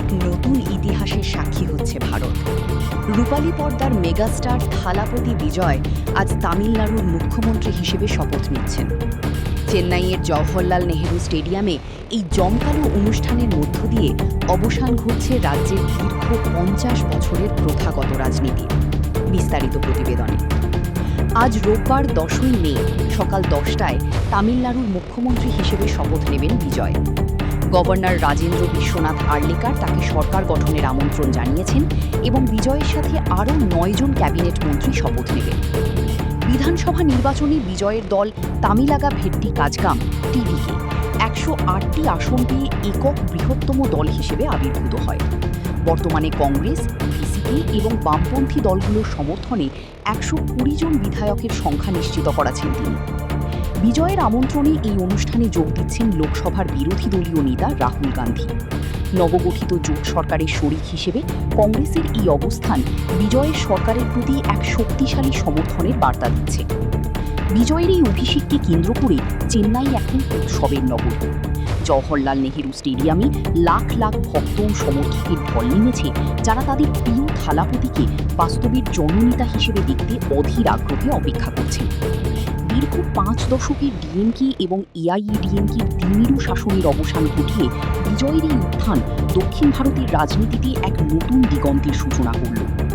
এক নতুন ইতিহাসের সাক্ষী হচ্ছে ভারত। রূপালী পর্দার মেগাস্টার থালাপতি বিজয় আজ তামিলনাড়ুর মুখ্যমন্ত্রী হিসেবে শপথ নিচ্ছেন। চেন্নাইয়ের জওহরলাল নেহেরু স্টেডিয়ামে এই জমকালো অনুষ্ঠানের মধ্য দিয়ে অবসান ঘটছে রাজ্যের দীর্ঘ ৫০ বছরের প্রথাগত রাজনীতি। বিস্তারিত প্রতিবেদনে আজ রোববার ১০ই মে সকাল ১০টায় তামিলনাড়ুর মুখ্যমন্ত্রী হিসেবে শপথ নেবেন বিজয়। গভর্নর রাজেন্দ্র বিশ্বনাথ আর্লেকার তাকে সরকার গঠনের আমন্ত্রণ জানিয়েছেন এবং বিজয়ের সাথে আরও ৯ জন ক্যাবিনেট মন্ত্রী শপথ নেবেন। বিধানসভা নির্বাচনে বিজয়ের দল তামিলাগা ভেট্টি কাজগাম টিভিকে ১০৮টি আসন পেয়ে একক বৃহত্তম দল হিসেবে আবির্ভূত হয়। বর্তমানে কংগ্রেস, বিসিপি এবং বামপন্থী দলগুলোর সমর্থনে ১২০ জন বিধায়কের সংখ্যা নিশ্চিত করেছেন তিনি। বিজয়ের আমন্ত্রণে এই অনুষ্ঠানে যোগ দিচ্ছেন লোকসভার বিরোধী দলীয় নেতা রাহুল গান্ধী। নবগঠিত জোট সরকারের শরিক হিসেবে কংগ্রেসের এই অবস্থান বিজয়ের সরকারের প্রতি এক শক্তিশালী সমর্থনের বার্তা দিচ্ছে। বিজয়ের এই অভিষেককে কেন্দ্র করে চেন্নাই এখন উৎসবের নগর। জওহরলাল নেহেরু স্টেডিয়ামে লাখ লাখ ভক্ত ও সমর্থকের ঢল নেমেছে, যারা তাদের প্রিয় থালাপতিকে বাস্তবের জননেতা হিসেবে দেখতে অধীর আগ্রহে অপেক্ষা করছেন। দীর্ঘ ৫ দশকের ডিএমকে এবং এআইএডিএমকের তিমিরু শাসনের অবসান ঘটিয়ে বিজয়ের এই উত্থান দক্ষিণ ভারতের রাজনীতিতে এক নতুন দিগন্তের সূচনা করল।